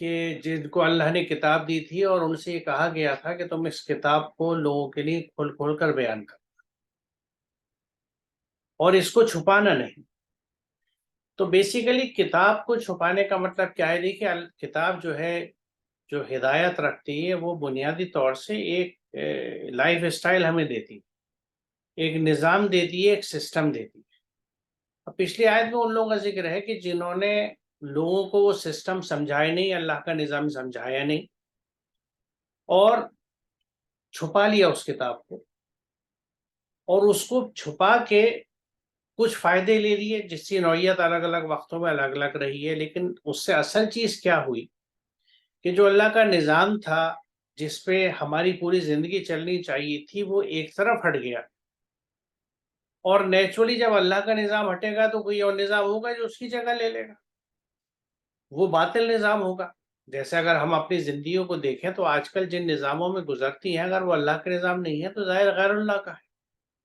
کہ جن کو اللہ نے کتاب دی تھی اور ان سے یہ کہا گیا تھا کہ تم اس کتاب کو لوگوں کے لیے کھول کھول کر بیان کرو اور اس کو چھپانا نہیں۔ تو بیسیکلی کتاب کو چھپانے کا مطلب کیا ہے؟ دیکھیے کتاب جو ہے، جو ہدایت رکھتی ہے، وہ بنیادی طور سے ایک لائف اسٹائل ہمیں دیتی ہے، ایک نظام دیتی ہے، ایک سسٹم دیتی ہے۔ اب پچھلی آیت میں ان لوگوں کا ذکر ہے کہ جنہوں نے لوگوں کو وہ سسٹم سمجھایا نہیں، اللہ کا نظام سمجھایا نہیں، اور چھپا لیا اس کتاب کو، اور اس کو چھپا کے کچھ فائدے لے لیے، جس کی نوعیت الگ الگ وقتوں میں الگ الگ رہی ہے، لیکن اس سے اصل چیز کیا ہوئی کہ جو اللہ کا نظام تھا، جس پہ ہماری پوری زندگی چلنی چاہیے تھی، وہ ایک طرف ہٹ گیا۔ اور نیچرلی جب اللہ کا نظام ہٹے گا تو کوئی اور نظام ہوگا جو اس کی جگہ لے لے گا، وہ باطل نظام ہوگا۔ جیسے اگر ہم اپنی زندگیوں کو دیکھیں تو آج کل جن نظاموں میں گزرتی ہیں، اگر وہ اللہ کے نظام نہیں ہے تو ظاہر غیر اللہ کا ہے،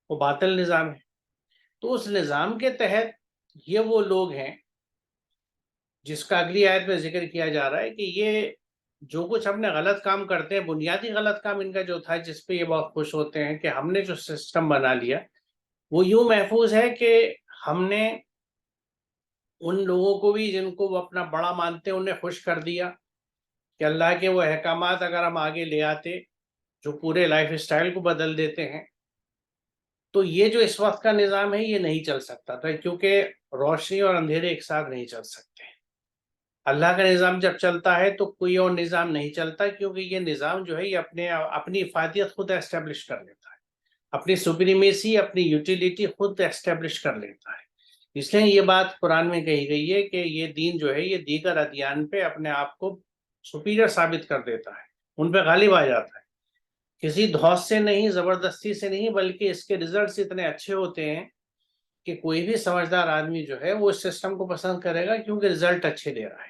وہ باطل نظام ہے۔ تو اس نظام کے تحت یہ وہ لوگ ہیں جس کا اگلی آیت میں ذکر کیا جا رہا ہے کہ یہ جو کچھ ہم نے غلط کام کرتے ہیں، بنیادی غلط کام ان کا جو تھا، جس پہ یہ بہت خوش ہوتے ہیں کہ ہم نے جو سسٹم بنا لیا وہ یوں محفوظ ہے کہ ہم نے ان لوگوں کو بھی جن کو وہ اپنا بڑا مانتے ہیں انہیں خوش کر دیا کہ اللہ کے وہ احکامات اگر ہم آگے لے آتے جو پورے لائف اسٹائل کو بدل دیتے ہیں، تو یہ جو اس وقت کا نظام ہے یہ نہیں چل سکتا تھا، کیونکہ روشنی اور اندھیرے ایک ساتھ نہیں چل سکتے۔ اللہ کا نظام جب چلتا ہے تو کوئی اور نظام نہیں چلتا، کیونکہ یہ نظام جو ہے یہ اپنی افادیت خود اسٹیبلش کر لیتا ہے، اپنی سپریمیسی، اپنی یوٹیلیٹی خود اسٹیبلش کر لیتا ہے۔ اس لیے یہ بات قرآن میں کہی گئی ہے کہ یہ دین جو ہے یہ دیگر ادیان پہ اپنے آپ کو سپیریئر ثابت کر دیتا ہے، ان پہ غالب آ جاتا ہے، کسی دھوس سے نہیں، زبردستی سے نہیں، بلکہ اس کے ریزلٹس اتنے اچھے ہوتے ہیں کہ کوئی بھی سمجھدار آدمی جو ہے وہ اس سسٹم کو پسند کرے گا، کیونکہ ریزلٹ اچھے دے رہا ہے۔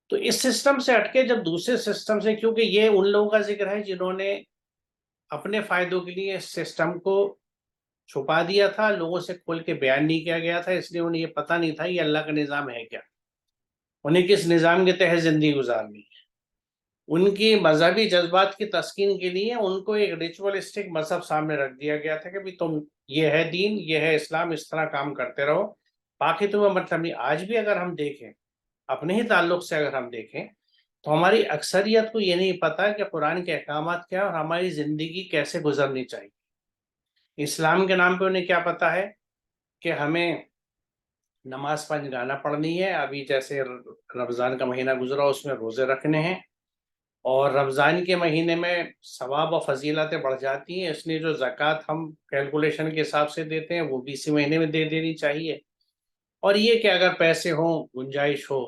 تو اس سسٹم سے ہٹ کے جب دوسرے سسٹم سے، کیونکہ یہ ان لوگوں کا ذکر ہے جنہوں نے اپنے فائدوں کے لیے اس سسٹم کو چھپا دیا تھا، لوگوں سے کھول کے بیان نہیں کیا گیا تھا، اس لیے انہیں یہ پتہ نہیں تھا یہ اللہ کا نظام ہے کیا، انہیں کس نظام کے تحت زندگی گزارنی ہے۔ ان کی مذہبی جذبات کی تسکین کے لیے ان کو ایک ریچولسٹک مذہب سامنے رکھ دیا گیا تھا کہ بھی تم، یہ ہے دین، یہ ہے اسلام، اس طرح کام کرتے رہو، باقی تمہیں مطلب نہیں۔ آج بھی اگر ہم دیکھیں، اپنے ہی تعلق سے اگر ہم دیکھیں، تو ہماری اکثریت کو یہ نہیں پتا کہ قرآن کے احکامات کیا اور ہماری زندگی کیسے گزرنی چاہیے۔ اسلام کے نام پہ انہیں کیا پتا ہے کہ ہمیں نماز 5 گانا پڑھنی ہے، ابھی جیسے رمضان کا مہینہ گزرا اس میں روزے رکھنے ہیں، اور رمضان کے مہینے میں ثواب و فضیلتیں بڑھ جاتی ہیں، اس لیے جو زکوٰۃ ہم کیلکولیشن کے حساب سے دیتے ہیں وہ بھی اسی مہینے میں دے دینی چاہیے، اور یہ کہ اگر پیسے ہوں، گنجائش ہو،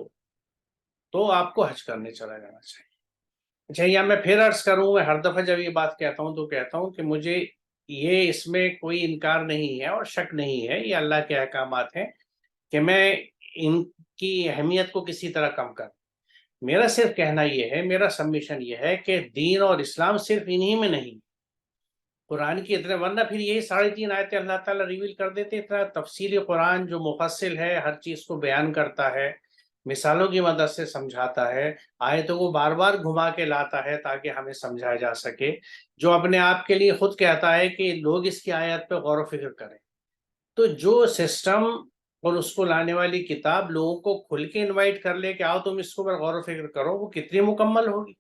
تو آپ کو حج کرنے چلا جانا چاہیے۔ اچھا، یا میں پھر عرض کروں، میں ہر دفعہ جب یہ بات کہتا ہوں تو کہتا ہوں کہ مجھے یہ اس میں کوئی انکار نہیں ہے اور شک نہیں ہے، یہ اللہ کے احکامات ہیں کہ میں ان کی اہمیت کو کسی طرح کم کروں۔ میرا صرف کہنا یہ ہے، میرا سبمیشن یہ ہے کہ دین اور اسلام صرف انہی میں نہیں، قرآن کی اتنے، ورنہ پھر یہی 3.5 آیتیں اللہ تعالیٰ ریویل کر دیتے، اتنا تفصیلی قرآن جو مفصل ہے، ہر چیز کو بیان کرتا ہے، مثالوں کی مدد سے سمجھاتا ہے، آیتوں کو بار بار گھما کے لاتا ہے تاکہ ہمیں سمجھایا جا سکے، جو اپنے آپ کے لیے خود کہتا ہے کہ لوگ اس کی آیت پہ غور و فکر کریں۔ تو جو سسٹم اور اس کو لانے والی کتاب لوگوں کو کھل کے انوائٹ کر لے کہ آؤ تم اس کو پر غور و فکر کرو، وہ کتنی مکمل ہوگی،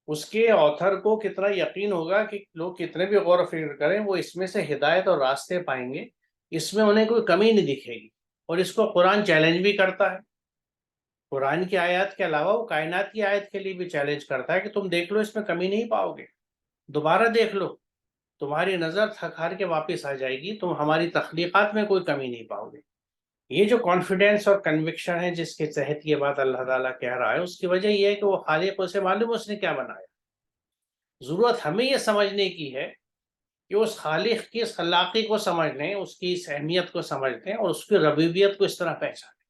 اس کے آتھر کو کتنا یقین ہوگا کہ لوگ کتنے بھی غور و فکر کریں وہ اس میں سے ہدایت اور راستے پائیں گے، اس میں انہیں کوئی کمی نہیں دکھے گی۔ اور اس کو قرآن چیلنج بھی کرتا ہے، قرآن کی آیات کے علاوہ وہ کائنات کی آیت کے لیے بھی چیلنج کرتا ہے کہ تم دیکھ لو، اس میں کمی نہیں پاؤ گے، دوبارہ دیکھ لو، تمہاری نظر تھک ہار کے واپس آ جائے گی، تم ہماری تخلیقات میں کوئی کمی نہیں پاؤ گے۔ یہ جو کانفیڈینس اور کنوکشن ہے جس کے تحت یہ بات اللہ تعالیٰ کہہ رہا ہے، اس کی وجہ یہ ہے کہ وہ خالق، اسے معلوم اس نے کیا بنایا۔ ضرورت ہمیں یہ سمجھنے کی ہے کہ اس خالق کی اس خلاقی کو سمجھ لیں، اس کی اس اہمیت کو سمجھ لیں اور اس کی ربوبیت کو اس طرح پہچانیں۔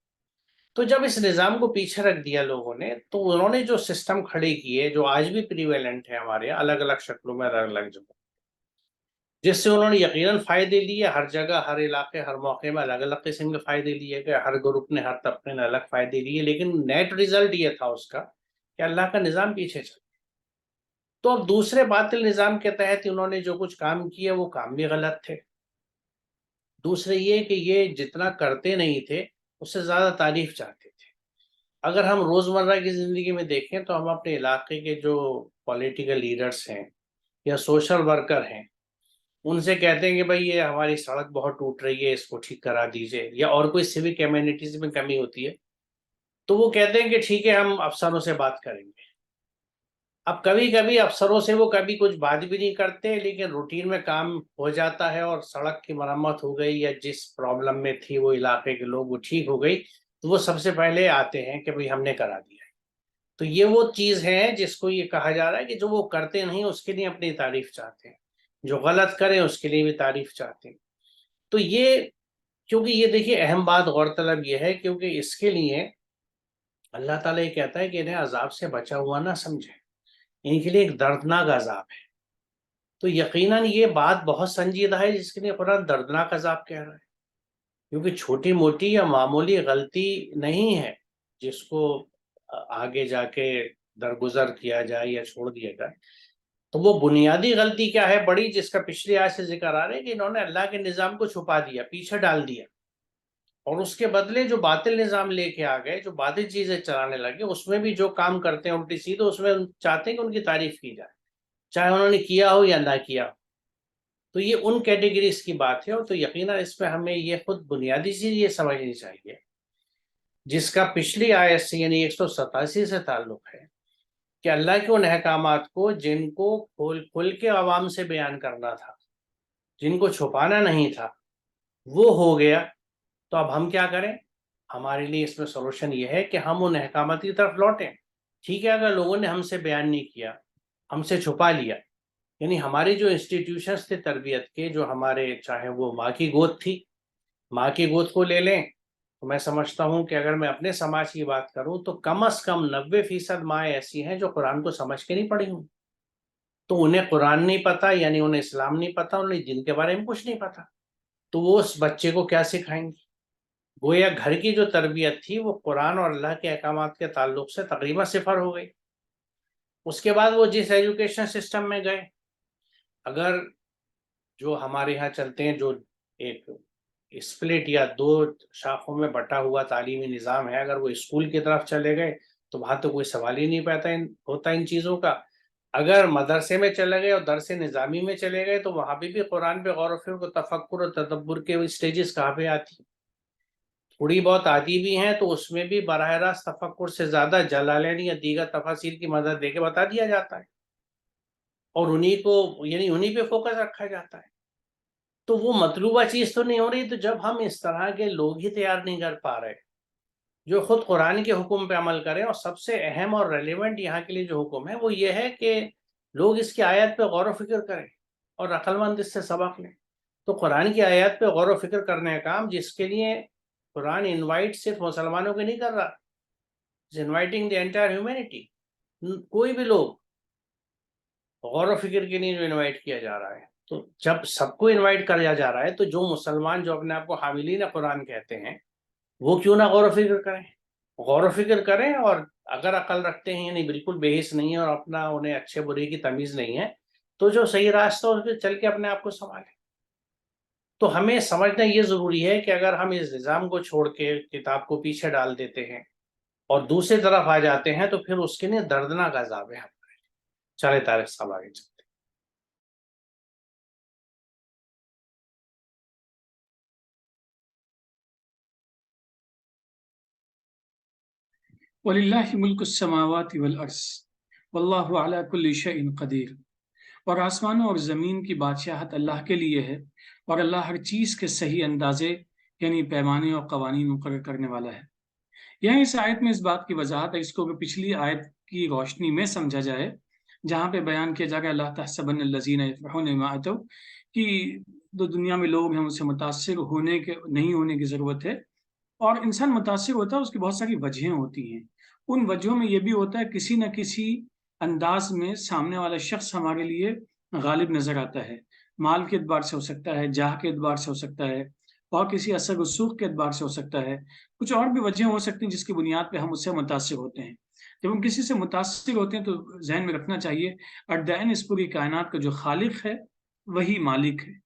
تو جب اس نظام کو پیچھے رکھ دیا لوگوں نے، تو انہوں نے جو سسٹم کھڑے کیے جو آج بھی پریویلنٹ ہے ہمارے الگ الگ شکلوں میں، الگ الگ جگہوں، جس سے انہوں نے یقیناً فائدے لیے، ہر جگہ ہر علاقے ہر موقع میں الگ الگ قسم کے فائدے لیے گئے، ہر گروپ نے ہر طبقے نے الگ فائدے لیے، لیکن نیٹ ریزلٹ یہ تھا اس کا کہ اللہ کا نظام پیچھے چلا۔ تو اب دوسرے باطل نظام کے تحت انہوں نے جو کچھ کام کیا وہ کام بھی غلط تھے۔ دوسرے یہ کہ یہ جتنا کرتے نہیں تھے اس سے زیادہ تعریف چاہتے تھے۔ اگر ہم روزمرہ کی زندگی میں دیکھیں تو ہم اپنے علاقے کے جو پولیٹیکل لیڈرز ہیں یا سوشل ورکر ہیں ان سے کہتے ہیں کہ بھائی یہ ہماری سڑک بہت ٹوٹ رہی ہے، اس کو ٹھیک کرا دیجئے، یا اور کوئی سیوک کمیونٹیز میں کمی ہوتی ہے تو وہ کہتے ہیں کہ ٹھیک ہے ہم افسروں سے بات کریں گے۔ اب کبھی کبھی افسروں سے وہ کبھی کچھ بات بھی نہیں کرتے، لیکن روٹین میں کام ہو جاتا ہے اور سڑک کی مرمت ہو گئی یا جس پرابلم میں تھی وہ علاقے کے لوگ وہ ٹھیک ہو گئی تو وہ سب سے پہلے آتے ہیں کہ بھائی ہم نے کرا دیا ہے۔ تو یہ وہ چیز ہے جس کو یہ کہا جا رہا ہے کہ جو وہ کرتے نہیں اس کے لیے اپنی تعریف چاہتے ہیں، جو غلط کریں اس کے لیے بھی تعریف چاہتے ہیں۔ تو یہ کیونکہ یہ دیکھیے اہم بات غور طلب یہ ہے کیونکہ اس کے لیے اللہ تعالیٰ یہ کہتا ہے کہ انہیں عذاب سے بچا ہوا نہ سمجھیں، ان کے لیے ایک دردناک عذاب ہے۔ تو یقیناً یہ بات بہت سنجیدہ ہے جس کے لیے قرآن دردناک عذاب کہہ رہا ہے، کیونکہ چھوٹی موٹی یا معمولی غلطی نہیں ہے جس کو آگے جا کے درگزر کیا جائے یا چھوڑ دیا جائے۔ تو وہ بنیادی غلطی کیا ہے بڑی، جس کا پچھلی آیت سے ذکر آ رہا ہے کہ انہوں نے اللہ کے نظام کو چھپا دیا، پیچھے ڈال دیا، اور اس کے بدلے جو باطل نظام لے کے آ گئے، جو باطل چیزیں چلانے لگے، اس میں بھی جو کام کرتے ہیں الٹی سیدھے اس میں چاہتے ہیں کہ ان کی تعریف کی جائے، چاہے انہوں نے کیا ہو یا نہ کیا ہو۔ تو یہ ان کیٹیگریز کی بات ہے، اور تو یقیناً اس میں ہمیں یہ خود بنیادی چیز یہ سمجھنی چاہیے جس کا پچھلی آیت سے یعنی 187 سے تعلق ہے کہ اللہ کے ان احکامات کو جن کو کھول کھول کے عوام سے بیان کرنا تھا، جن کو چھپانا نہیں تھا، وہ ہو گیا۔ تو اب ہم کیا کریں؟ ہمارے لیے اس میں سولوشن یہ ہے کہ ہم ان احکامات کی طرف لوٹیں۔ ٹھیک ہے اگر لوگوں نے ہم سے بیان نہیں کیا، ہم سے چھپا لیا، یعنی ہماری جو انسٹیٹیوشنز تھے تربیت کے، جو ہمارے چاہے وہ ماں کی گود تھی، ماں کی گود کو لے لیں تو میں سمجھتا ہوں کہ اگر میں اپنے سماج کی بات کروں تو کم از کم 90% مائیں ایسی ہیں جو قرآن کو سمجھ کے نہیں پڑھی ہوں، تو انہیں قرآن نہیں پتا، یعنی انہیں اسلام نہیں پتا، انہیں دین کے بارے میں کچھ نہیں پتا، تو وہ اس بچے کو کیا سکھائیں گے؟ گویا گھر کی جو تربیت تھی وہ قرآن اور اللہ کے احکامات کے تعلق سے تقریباً صفر ہو گئی۔ اس کے بعد وہ جس ایجوکیشن سسٹم میں گئے، اگر جو ہمارے ہاں چلتے ہیں جو ایک اسپلٹ یا دو شاخوں میں بٹا ہوا تعلیمی نظام ہے، اگر وہ اسکول کی طرف چلے گئے تو وہاں تو کوئی سوال ہی نہیں پیدا ہوتا ان چیزوں کا۔ اگر مدرسے میں چلے گئے اور درس نظامی میں چلے گئے تو وہاں بھی قرآن پہ غور و فکر و تفکر اور تدبر کے اسٹیجز کہاں پہ آتی ہیں؟ تھوڑی بہت آتی بھی ہیں تو اس میں بھی براہ راست تفکر سے زیادہ جلالین یا دیگر تفاسیر کی مدد دے کے بتا دیا جاتا ہے، اور انہی کو یعنی انہی پہ فوکس رکھا جاتا ہے۔ تو وہ مطلوبہ چیز تو نہیں ہو رہی۔ تو جب ہم اس طرح کے لوگ ہی تیار نہیں کر پا رہے جو خود قرآن کے حکم پہ عمل کریں، اور سب سے اہم اور ریلیونٹ یہاں کے لیے جو حکم ہے وہ یہ ہے کہ لوگ اس کی آیات پہ غور و فکر کریں اور عقل مند اس سے سبق لیں۔ تو قرآن کی آیات پہ غور و فکر کرنے کا کام، جس کے لیے قرآن انوائٹ صرف مسلمانوں کو نہیں کر رہا، انوائٹنگ دی انٹائر ہیومینٹی، کوئی بھی لوگ غور و فکر کے لیے جو انوائٹ کیا جا رہا ہے۔ تو جب سب کو انوائٹ کیا جا رہا ہے تو جو مسلمان جو اپنے آپ کو حاملین قرآن کہتے ہیں وہ کیوں نہ غور و فکر کریں؟ غور و فکر کریں، اور اگر عقل رکھتے ہیں یعنی بالکل بے حس نہیں ہے اور اپنا انہیں اچھے برے کی تمیز نہیں ہے تو جو صحیح راستہ اس پہ چل کے اپنے آپ کو سنبھالیں۔ تو ہمیں سمجھنا یہ ضروری ہے کہ اگر ہم اس نظام کو چھوڑ کے کتاب کو پیچھے ڈال دیتے ہیں اور دوسری طرف آ جاتے ہیں تو پھر اس کے لیے دردناک عذاب ہے ہمارے۔ چلے طارق صاحب آگے چلتے ہیں۔ وَلِلَّهِ مُلْكُ السَّمَاوَاتِ وَالْأَرْضِ وَاللَّهُ عَلَى كُلِّ شَيْءٍ قَدِيرٌ، اور آسمانوں اور زمین کی بادشاہت اللہ کے لیے ہے، اور اللہ ہر چیز کے صحیح اندازے یعنی پیمانے اور قوانین مقرر کرنے والا ہے۔ یہاں اس آیت میں اس بات کی وضاحت ہے، اس کو پچھلی آیت کی روشنی میں سمجھا جائے جہاں پہ بیان کیا جائے گا اللہ تحسبن الذین یفرحون بما اتوا، کہ جو دنیا میں لوگ ہیں ان سے متاثر ہونے کے نہیں ہونے کی ضرورت ہے، اور انسان متاثر ہوتا ہے اس کی بہت ساری وجہیں ہوتی ہیں۔ ان وجہوں میں یہ بھی ہوتا ہے کسی نہ کسی انداز میں سامنے والا شخص ہمارے لیے غالب نظر آتا ہے، مال کے اعتبار سے ہو سکتا ہے، جاہ کے اعتبار سے ہو سکتا ہے، اور کسی اثر رسوخ کے اعتبار سے ہو سکتا ہے، کچھ اور بھی وجہیں ہو سکتی ہیں جس کی بنیاد پہ ہم اس سے متاثر ہوتے ہیں۔ جب ہم کسی سے متاثر ہوتے ہیں تو ذہن میں رکھنا چاہیے ایٹ دا اینڈ اس پوری کائنات کا جو خالق ہے وہی مالک ہے۔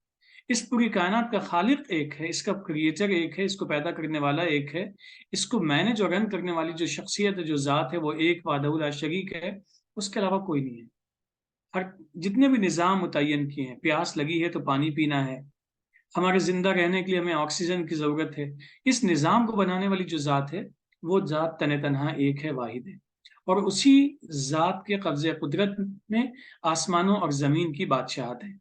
اس پوری کائنات کا خالق ایک ہے، اس کا کریٹر ایک ہے، اس کو پیدا کرنے والا ایک ہے، اس کو مینج اور رن کرنے والی جو شخصیت ہے، جو ذات ہے، وہ ایک وحدہ لا شریک ہے، اس کے علاوہ کوئی نہیں ہے۔ ہر جتنے بھی نظام متعین کیے ہیں، پیاس لگی ہے تو پانی پینا ہے، ہمارے زندہ رہنے کے لیے ہمیں آکسیجن کی ضرورت ہے، اس نظام کو بنانے والی جو ذات ہے وہ ذات تن تنہا ایک ہے، واحد ہے، اور اسی ذات کے قبضے قدرت میں آسمانوں اور زمین کی بادشاہت ہے۔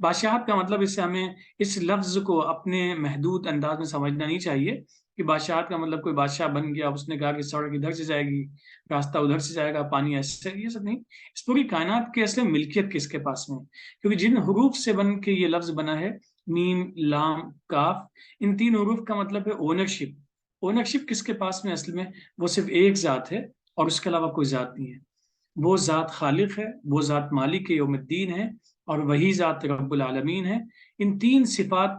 بادشاہت کا مطلب اس سے ہمیں اس لفظ کو اپنے محدود انداز میں سمجھنا نہیں چاہیے کہ بادشاہت کا مطلب کوئی بادشاہ بن گیا، اس نے کہا کہ سڑک ادھر سے جائے گی، راستہ ادھر سے جائے گا، پانی ایسے، یہ سب نہیں۔ اس پوری کائنات کی اصل ملکیت کس کے پاس میں ہے؟ کیونکہ جن حروف سے بن کے یہ لفظ بنا ہے، میم، لام، کاف، ان تین حروف کا مطلب ہے اونرشپ۔ اونرشپ کس کے پاس میں اصل میں؟ وہ صرف ایک ذات ہے اور اس کے علاوہ کوئی ذات نہیں ہے۔ وہ ذات خالق ہے، وہ ذات مالک یوم الدین ہے، اور وہی ذات رب العالمین ہے۔ ان تین صفات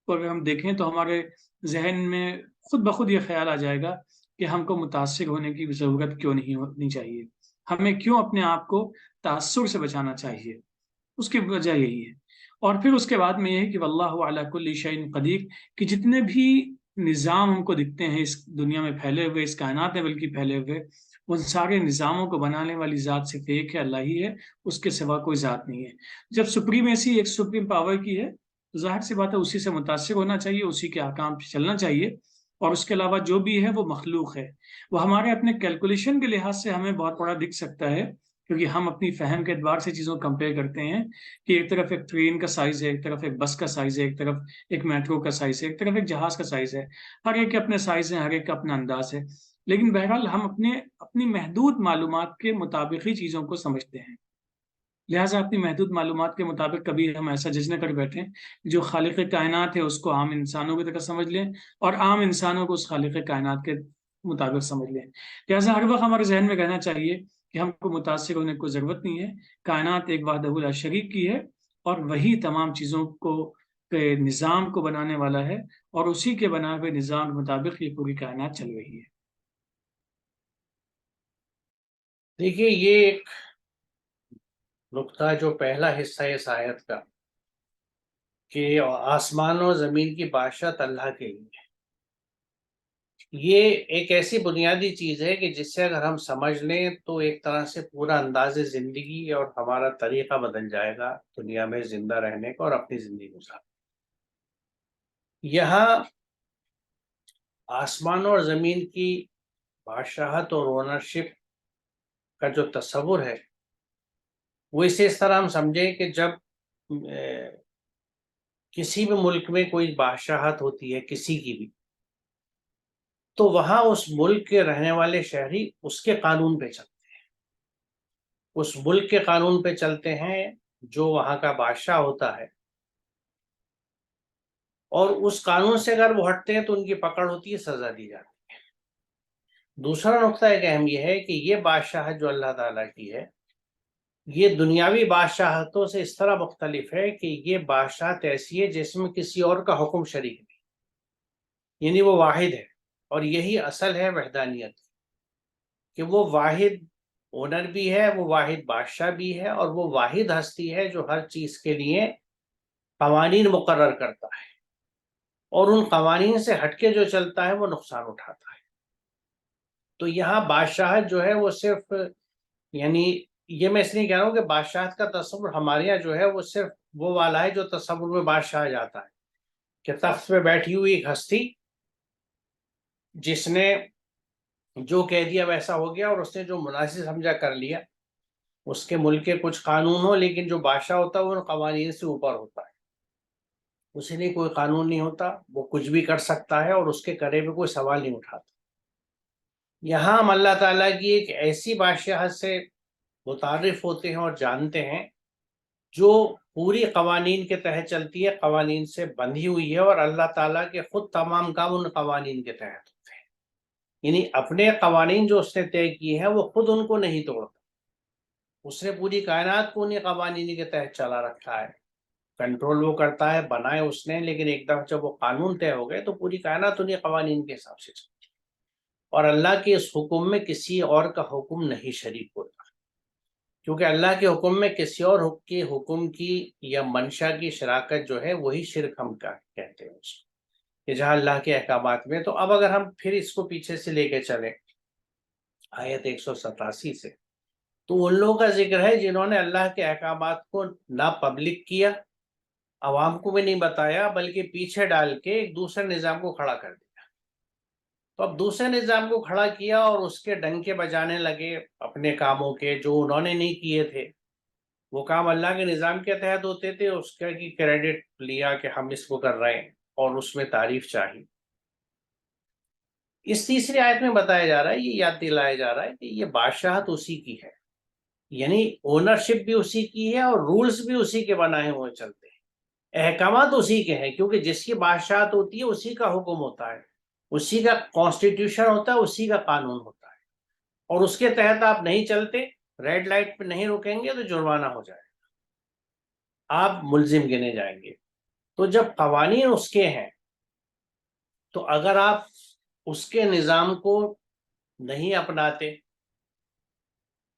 کو اگر ہم دیکھیں تو ہمارے ذہن میں خود بخود یہ خیال آ جائے گا کہ ہم کو متاثر ہونے کی ضرورت کیوں نہیں ہونی چاہیے، ہمیں کیوں اپنے آپ کو تاثر سے بچانا چاہیے۔ اس کی وجہ یہی ہے۔ اور پھر اس کے بعد میں یہ ہے کہ واللہ علی کل شیء قدیر، کہ جتنے بھی نظام ہم کو دکھتے ہیں اس دنیا میں پھیلے ہوئے، اس کائنات میں بلکہ پھیلے ہوئے، ان سارے نظاموں کو بنانے والی ذات صرف ایک ہے، اللہ ہی ہے، اس کے سوا کوئی ذات نہیں ہے۔ جب سپریمیسی ایک سپریم پاور کی ہے تو ظاہر سی بات ہے اسی سے متاثر ہونا چاہیے، اسی کے احکام پہ چلنا چاہیے، اور اس کے علاوہ جو بھی ہے وہ مخلوق ہے۔ وہ ہمارے اپنے کیلکولیشن کے لحاظ سے ہمیں بہت بڑا دکھ سکتا ہے، کیونکہ ہم اپنی فہم کے اعتبار سے چیزوں کو کمپیئر کرتے ہیں کہ ایک طرف ایک ٹرین کا سائز ہے، ایک طرف ایک بس کا سائز ہے، ایک طرف ایک میٹرو کا سائز ہے، ایک طرف ایک جہاز کا سائز ہے، ہر ایک کے اپنے سائز ہیں، ہر ایک کا اپنا انداز ہے۔ لیکن بہرحال ہم اپنی محدود معلومات کے مطابق ہی چیزوں کو سمجھتے ہیں، لہٰذا اپنی محدود معلومات کے مطابق کبھی ہم ایسا جج نہ کر بیٹھیں جو خالق کائنات ہے اس کو عام انسانوں کی طرح سمجھ لیں، اور عام انسانوں کو اس خالق کائنات کے مطابق سمجھ لیں۔ لہٰذا ہر وقت ہمارے ذہن میں رہنا چاہیے کہ ہم کو متاثر ہونے کی ضرورت نہیں ہے، کائنات ایک وحدہ لا شریک کی ہے، اور وہی تمام چیزوں کو کے نظام کو بنانے والا ہے، اور اسی کے بنا ہوئے نظام کے مطابق یہ پوری کائنات چل رہی ہے۔ دیکھیے، یہ ایک نقطہ جو پہلا حصہ ہے اس آیت کا کہ آسمان و زمین کی بادشاہت اللہ کے لیے، یہ ایک ایسی بنیادی چیز ہے کہ جس سے اگر ہم سمجھ لیں تو ایک طرح سے پورا انداز زندگی اور ہمارا طریقہ بدل جائے گا دنیا میں زندہ رہنے کا اور اپنی زندگی گزارنے۔ یہاں آسمان اور زمین کی بادشاہت اور اونرشپ کا جو تصور ہے وہ اسے اس طرح ہم سمجھیں کہ جب کسی بھی ملک میں کوئی بادشاہت ہوتی ہے کسی کی بھی، تو وہاں اس ملک کے رہنے والے شہری اس کے قانون پہ چلتے ہیں، اس ملک کے قانون پہ چلتے ہیں جو وہاں کا بادشاہ ہوتا ہے، اور اس قانون سے اگر وہ ہٹتے ہیں تو ان کی پکڑ ہوتی ہے، سزا دی جاتی ہے۔ دوسرا نقطہ ایک اہم یہ ہے کہ یہ بادشاہت جو اللہ تعالیٰ کی ہے یہ دنیاوی بادشاہتوں سے اس طرح مختلف ہے کہ یہ بادشاہت ایسی ہے جس میں کسی اور کا حکم شریک نہیں، یعنی وہ واحد ہے، اور یہی اصل ہے وحدانیت، کہ وہ واحد اونر بھی ہے، وہ واحد بادشاہ بھی ہے، اور وہ واحد ہستی ہے جو ہر چیز کے لیے قوانین مقرر کرتا ہے، اور ان قوانین سے ہٹ کے جو چلتا ہے وہ نقصان اٹھاتا ہے۔ تو یہاں بادشاہت جو ہے وہ صرف، یعنی یہ میں اس لیے کہہ رہا ہوں کہ بادشاہت کا تصور ہمارے یہاں جو ہے وہ صرف وہ والا ہے جو تصور میں بادشاہ جاتا ہے، کہ تخت پہ بیٹھی ہوئی ایک ہستی جس نے جو کہہ دیا ویسا ہو گیا، اور اس نے جو مناسب سمجھا کر لیا، اس کے ملک کے کچھ قانون ہو، لیکن جو بادشاہ ہوتا ہے وہ ان قوانین سے اوپر ہوتا ہے، اسے لیے کوئی قانون نہیں ہوتا، وہ کچھ بھی کر سکتا ہے اور اس کے کرے پہ کوئی سوال نہیں اٹھاتا۔ یہاں ہم اللہ تعالیٰ کی ایک ایسی بادشاہت سے متعارف ہوتے ہیں اور جانتے ہیں جو پوری قوانین کے تحت چلتی ہے، قوانین سے بندھی ہوئی ہے، اور اللہ تعالیٰ کے خود تمام کام ان قوانین کے تحت ہوتے ہیں، یعنی اپنے قوانین جو اس نے طے کیے ہیں وہ خود ان کو نہیں توڑتا، اس نے پوری کائنات کو انہیں قوانین کے تحت چلا رکھا ہے، کنٹرول وہ کرتا ہے، بنائے اس نے، لیکن ایک دفعہ جب وہ قانون طے ہو گئے تو پوری کائنات انہیں قوانین کے حساب سے چلتی ہے، اور اللہ کے اس حکم میں کسی اور کا حکم نہیں شریک ہوتا، کیونکہ اللہ کے حکم میں کسی اور کے حکم کی یا منشا کی شراکت جو ہے وہی شرک ہم کا کہتے ہیں اس کو، کہ جہاں اللہ کے احکامات میں۔ تو اب اگر ہم پھر اس کو پیچھے سے لے کے چلیں آیت 187 سے، تو ان لوگوں کا ذکر ہے جنہوں نے اللہ کے احکامات کو نہ پبلک کیا، عوام کو بھی نہیں بتایا، بلکہ پیچھے ڈال کے ایک دوسرے نظام کو کھڑا کر دیا۔ تو اب دوسرے نظام کو کھڑا کیا اور اس کے ڈنکے بجانے لگے اپنے کاموں کے جو انہوں نے نہیں کیے تھے، وہ کام اللہ کے نظام کے تحت ہوتے تھے، اس کا کی کریڈٹ لیا کہ ہم اس کو کر رہے ہیں اور اس میں تعریف چاہیے۔ اس تیسری آیت میں بتایا جا رہا ہے، یہ یاد دلایا جا رہا ہے کہ یہ بادشاہت اسی کی ہے، یعنی اونرشپ بھی اسی کی ہے اور رولز بھی اسی کے بنائے ہوئے چلتے ہیں، احکامات اسی کے ہیں، کیونکہ جس کی بادشاہت ہوتی ہے اسی کا حکم ہوتا ہے، اسی کا کانسٹیٹیوشن ہوتا ہے، اسی کا قانون ہوتا ہے، اور اس کے تحت آپ نہیں چلتے، ریڈ لائٹ پہ نہیں رکیں گے تو جرمانہ ہو جائے گا، آپ ملزم گنے جائیں گے۔ تو جب قوانین اس کے ہیں تو اگر آپ اس کے نظام کو نہیں اپناتے،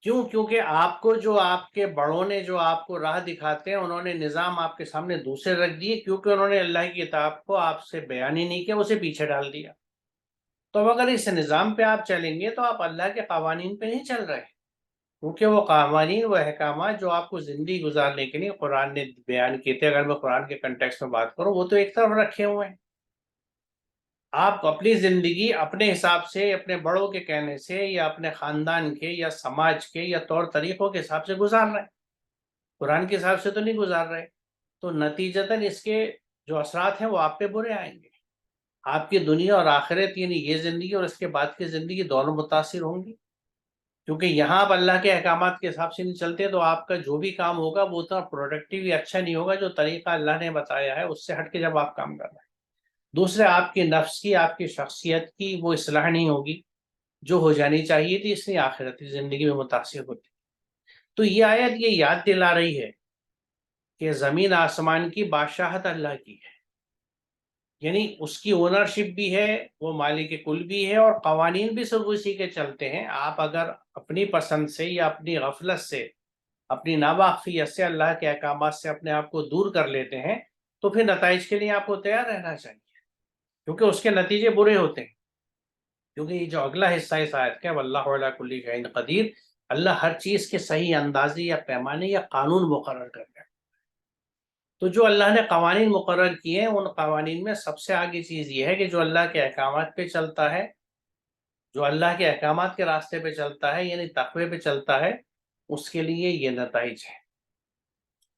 کیونکہ آپ کو جو آپ کے بڑوں نے جو آپ کو راہ دکھاتے ہیں، انہوں نے نظام آپ کے سامنے دوسرے رکھ دیے، کیونکہ انہوں نے اللہ کی کتاب کو آپ سے بیان ہی نہیں کیا، اسے پیچھے ڈال دیا۔ تو اب اگر اس نظام پہ آپ چلیں گے تو آپ اللہ کے قوانین پہ نہیں چل رہے، کیونکہ وہ قوانین، وہ احکامات جو آپ کو زندگی گزارنے کے لیے قرآن نے بیان کیے تھے، اگر میں قرآن کے کنٹیکسٹ میں بات کروں، وہ تو ایک طرف رکھے ہوئے ہیں، آپ اپنی زندگی اپنے حساب سے، اپنے بڑوں کے کہنے سے یا اپنے خاندان کے یا سماج کے یا طور طریقوں کے حساب سے گزار رہے ہیں، قرآن کے حساب سے تو نہیں گزار رہے۔ تو نتیجتاً اس کے جو اثرات ہیں وہ آپ پہ برے آئیں گے، آپ کی دنیا اور آخرت، یعنی یہ زندگی اور اس کے بعد کی زندگی دونوں متاثر ہوں گی، کیونکہ یہاں آپ اللہ کے احکامات کے حساب سے نہیں چلتے تو آپ کا جو بھی کام ہوگا وہ اتنا پروڈکٹیو یا اچھا نہیں ہوگا جو طریقہ اللہ نے بتایا ہے اس سے ہٹ کے جب آپ کام کر رہے ہیں۔ دوسرے، آپ کی نفس کی، آپ کی شخصیت کی وہ اصلاح نہیں ہوگی جو ہو جانی چاہیے تھی، اس لیے آخرتی زندگی میں متاثر ہوتی۔ تو یہ آیت یہ یاد دلا رہی ہے کہ زمین آسمان کی بادشاہت اللہ کی ہے، یعنی اس کی اونرشپ بھی ہے، وہ مالک کل بھی ہے، اور قوانین بھی صرف اسی کے چلتے ہیں۔ آپ اگر اپنی پسند سے یا اپنی غفلت سے، اپنی ناواقفیت سے اللہ کے احکامات سے اپنے آپ کو دور کر لیتے ہیں تو پھر نتائج کے لیے آپ کو تیار رہنا چاہیے، کیونکہ اس کے نتیجے برے ہوتے ہیں۔ کیونکہ یہ جو اگلا حصہ اس آیت کا ہے، واللہ علی کل شیء قدیر، اللہ ہر چیز کے صحیح اندازے یا پیمانے یا قانون مقرر کر ہے۔ تو جو اللہ نے قوانین مقرر کیے ہیں، ان قوانین میں سب سے آگے چیز یہ ہے کہ جو اللہ کے احکامات پہ چلتا ہے، جو اللہ کے احکامات کے راستے پہ چلتا ہے، یعنی تقوی پہ چلتا ہے، اس کے لیے یہ نتائج ہے۔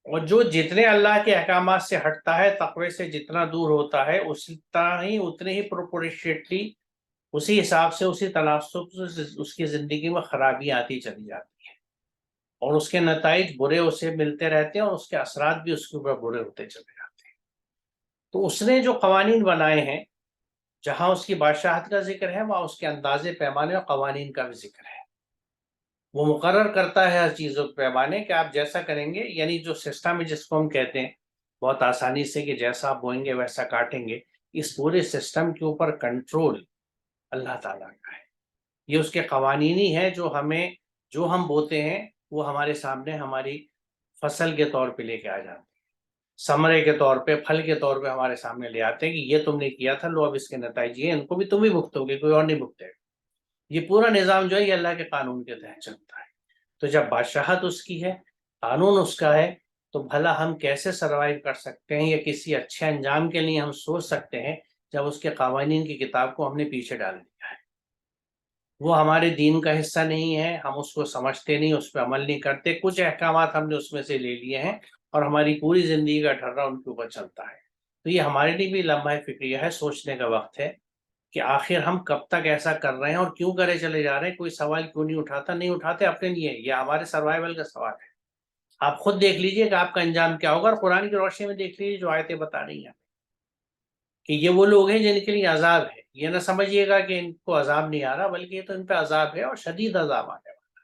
اور جو جتنے اللہ کے احکامات سے ہٹتا ہے، تقوی سے جتنا دور ہوتا ہے، اتنے ہی پروپورشیٹلی، اسی حساب سے، اسی تناسب سے اس کی زندگی میں خرابی آتی چلی جاتی ہے، اور اس کے نتائج برے اسے ملتے رہتے ہیں، اور اس کے اثرات بھی اس کے اوپر برے ہوتے چلے جاتے ہیں۔ تو اس نے جو قوانین بنائے ہیں، جہاں اس کی بادشاہت کا ذکر ہے وہاں اس کے اندازے، پیمانے اور قوانین کا بھی ذکر ہے۔ وہ مقرر کرتا ہے ہر چیزوں کے پیمانے کہ آپ جیسا کریں گے، یعنی جو سسٹم ہے جس کو ہم کہتے ہیں بہت آسانی سے کہ جیسا آپ بوئیں گے ویسا کاٹیں گے، اس پورے سسٹم کے اوپر کنٹرول اللہ تعالیٰ کا ہے۔ یہ اس کے قوانین ہی ہیں جو ہم بوتے ہیں وہ ہمارے سامنے ہماری فصل کے طور پہ لے کے آ جاتے ہیں، ثمرے کے طور پہ، پھل کے طور پہ ہمارے سامنے لے آتے ہیں کہ یہ تم نے کیا تھا، لو اب اس کے نتائج یہ، ان کو بھی تم ہی بھگتو گے، کوئی اور نہیں بھگتے گا۔ یہ پورا نظام جو ہے یہ اللہ کے قانون کے تحت چلتا ہے۔ تو جب بادشاہت اس کی ہے، قانون اس کا ہے، تو بھلا ہم کیسے سروائیو کر سکتے ہیں یا کسی اچھے انجام کے لیے ہم سوچ سکتے ہیں جب اس کے قوانین کی کتاب کو ہم نے پیچھے ڈال دیا ہے؟ وہ ہمارے دین کا حصہ نہیں ہے، ہم اس کو سمجھتے نہیں، اس پہ عمل نہیں کرتے، کچھ احکامات ہم نے اس میں سے لے لیے ہیں اور ہماری پوری زندگی کا ٹھرا ان کے اوپر چلتا ہے۔ تو یہ ہمارے لیے بھی لمحہ فکریہ ہے، سوچنے کا وقت ہے کہ آخر ہم کب تک ایسا کر رہے ہیں اور کیوں کرے چلے جا رہے ہیں۔ کوئی سوال کیوں نہیں اٹھاتے اپنے لیے، یہ ہمارے سروائیول کا سوال ہے۔ آپ خود دیکھ لیجئے کہ آپ کا انجام کیا ہوگا، اور قرآن کی روشنی میں دیکھ لیجئے جو آیتیں بتا رہی ہیں کہ یہ وہ لوگ ہیں جن کے لیے عذاب ہے۔ یہ نہ سمجھیے گا کہ ان کو عذاب نہیں آ رہا، بلکہ یہ تو ان پہ عذاب ہے اور شدید عذاب آنے والا۔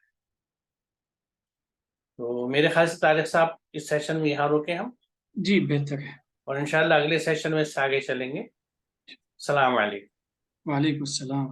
تو میرے خیال سے طارق صاحب اس سیشن میں یہاں روکیں ہم۔ جی بہتر ہے. اور انشاءاللہ اگلے سیشن میں اس سے آگے چلیں گے. السلام علیکم. وعلیکم السلام.